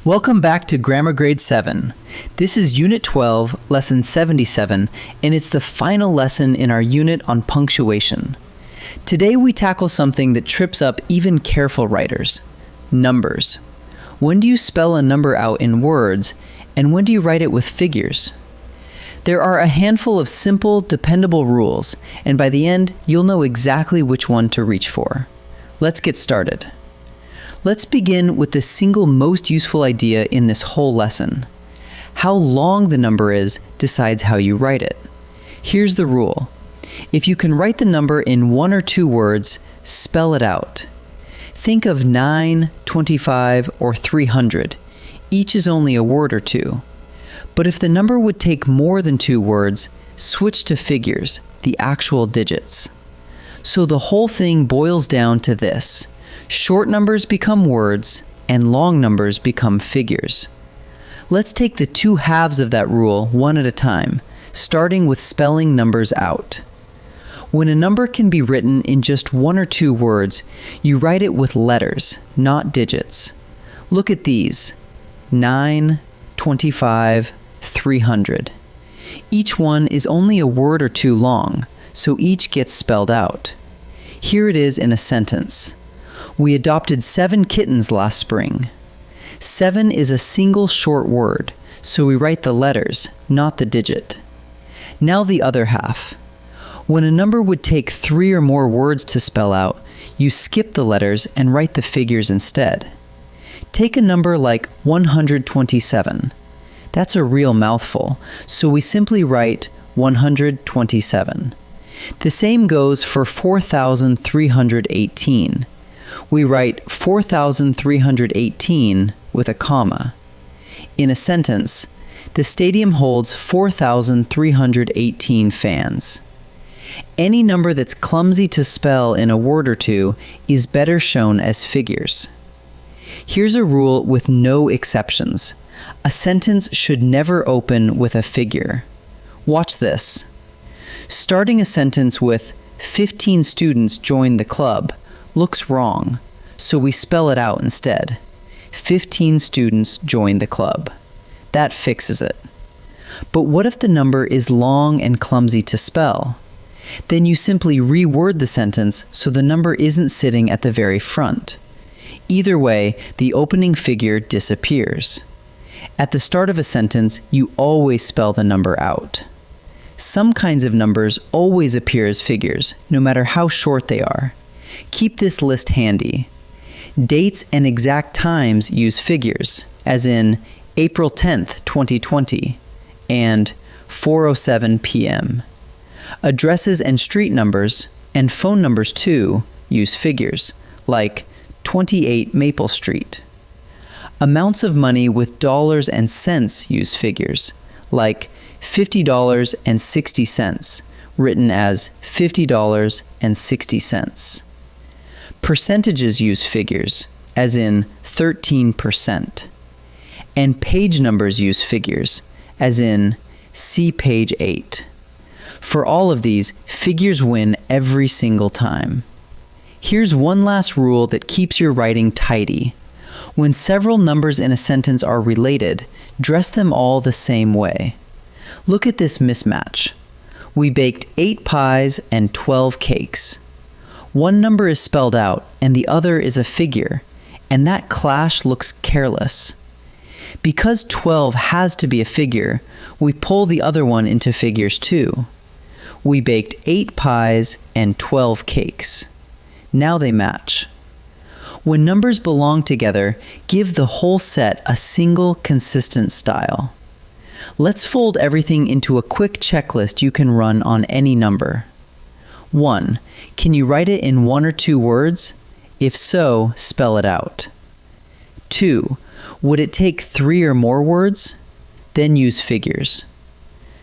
Welcome back to Grammar Grade 7. This is Unit 12, Lesson 77, and it's the final lesson in our unit on punctuation. Today we tackle something that trips up even careful writers: numbers. When do you spell a number out in words, and when do you write it with figures? There are a handful of simple, dependable rules, and by the end, you'll know exactly which one to reach for. Let's get started. Let's begin with the single most useful idea in this whole lesson. How long the number is decides how you write it. Here's the rule. If you can write the number in 1 or 2 words, spell it out. Think of 9, 25, or 300. Each is only a word or two. But if the number would take more than 2 words, switch to figures, the actual digits. So the whole thing boils down to this. Short numbers become words, and long numbers become figures. Let's take the 2 halves of that rule one at a time, starting with spelling numbers out. When a number can be written in just 1 or 2 words, you write it with letters, not digits. Look at these: 9, 25, 300. Each one is only a word or 2 long, so each gets spelled out. Here it is in a sentence. We adopted 7 kittens last spring. 7 is a single short word, so we write the letters, not the digit. Now the other half. When a number would take 3 or more words to spell out, you skip the letters and write the figures instead. Take a number like 127. That's a real mouthful, so we simply write 127. The same goes for 4,318. We write 4,318 with a comma. In a sentence, the stadium holds 4,318 fans. Any number that's clumsy to spell in a word or 2 is better shown as figures. Here's a rule with no exceptions. A sentence should never open with a figure. Watch this. Starting a sentence with 15 students joined the club looks wrong, so we spell it out instead. 15 students joined the club. That fixes it. But what if the number is long and clumsy to spell? Then you simply reword the sentence so the number isn't sitting at the very front. Either way, the opening figure disappears. At the start of a sentence, you always spell the number out. Some kinds of numbers always appear as figures, no matter how short they are. Keep this list handy. Dates and exact times use figures, as in April 10th, 2020, and 4:07 p.m. Addresses and street numbers, and phone numbers too, use figures, like 28 Maple Street. Amounts of money with dollars and cents use figures, like $50.60, written as $50.60. Percentages use figures, as in 13%. And page numbers use figures, as in see page 8. For all of these, figures win every single time. Here's one last rule that keeps your writing tidy. When several numbers in a sentence are related, dress them all the same way. Look at this mismatch. We baked 8 pies and 12 cakes. One number is spelled out and the other is a figure, and that clash looks careless. Because 12 has to be a figure, we pull the other one into figures too. We baked 8 pies and 12 cakes. Now they match. When numbers belong together, give the whole set a single consistent style. Let's fold everything into a quick checklist you can run on any number. 1. Can you write it in 1 or 2 words? If so, spell it out. 2. Would it take 3 or more words? Then use figures.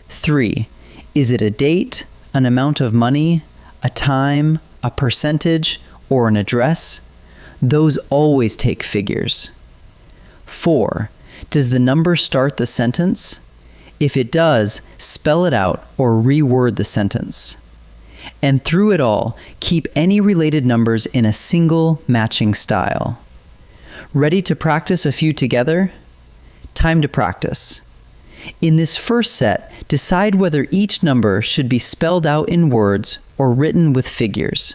3. Is it a date, an amount of money, a time, a percentage, or an address? Those always take figures. 4. Does the number start the sentence? If it does, spell it out or reword the sentence. And through it all, keep any related numbers in a single matching style. Ready to practice a few together? time to practice. In this first set, decide whether each number should be spelled out in words or written with figures.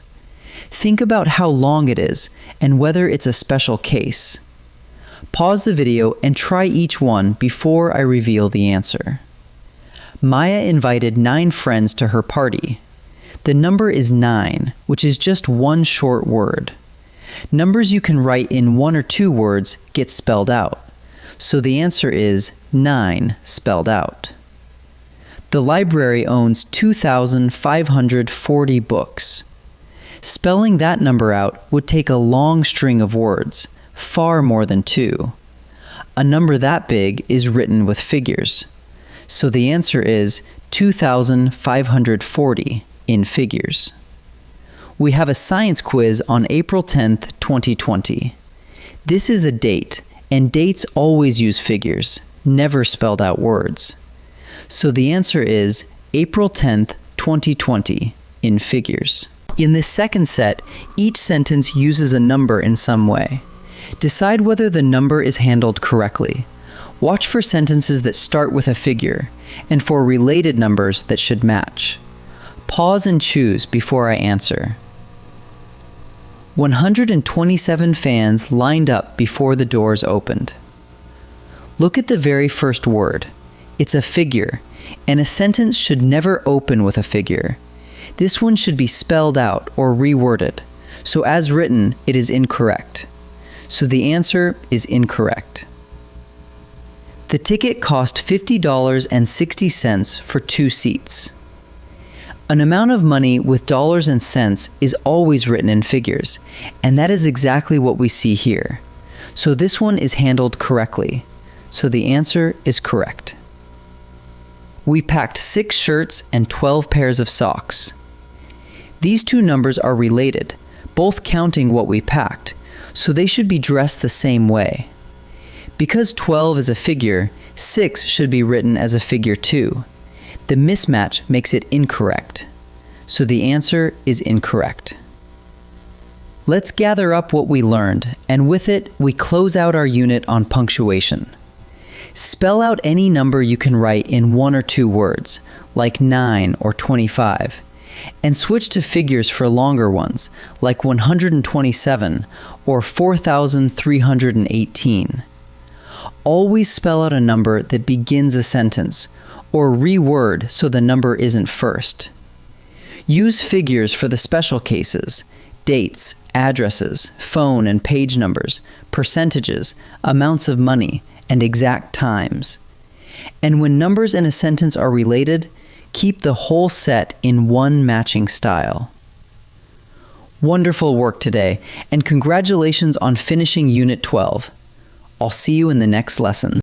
Think about how long it is and whether it's a special case. Pause the video and try each one before I reveal the answer. Maya invited 9 friends to her party. The number is 9, which is just one short word. Numbers you can write in 1 or 2 words get spelled out, so the answer is 9 spelled out. The library owns 2,540 books. Spelling that number out would take a long string of words, far more than 2. A number that big is written with figures, so the answer is 2,540 in figures. We have a science quiz on April 10th, 2020. This is a date, and dates always use figures, never spelled out words. So the answer is April 10th, 2020 in figures. In this second set, each sentence uses a number in some way. Decide whether the number is handled correctly. Watch for sentences that start with a figure, and for related numbers that should match. Pause and choose before I answer. 127 fans lined up before the doors opened. Look at the very first word. It's a figure, and a sentence should never open with a figure. This one should be spelled out or reworded, so as written, it is incorrect. So the answer is incorrect. The ticket cost $50.60 for 2 seats. An amount of money with dollars and cents is always written in figures, and that is exactly what we see here. So this one is handled correctly. So the answer is correct. We packed 6 shirts and 12 pairs of socks. These 2 numbers are related, both counting what we packed, so they should be dressed the same way. Because 12 is a figure, 6 should be written as a figure too. The mismatch makes it incorrect. So the answer is incorrect. Let's gather up what we learned, and with it, we close out our unit on punctuation. Spell out any number you can write in 1 or 2 words, like 9 or 25, and switch to figures for longer ones, like 127 or 4,318. Always spell out a number that begins a sentence, or reword so the number isn't first. Use figures for the special cases, dates, addresses, phone and page numbers, percentages, amounts of money, and exact times. And when numbers in a sentence are related, keep the whole set in one matching style. Wonderful work today, and congratulations on finishing Unit 12. I'll see you in the next lesson.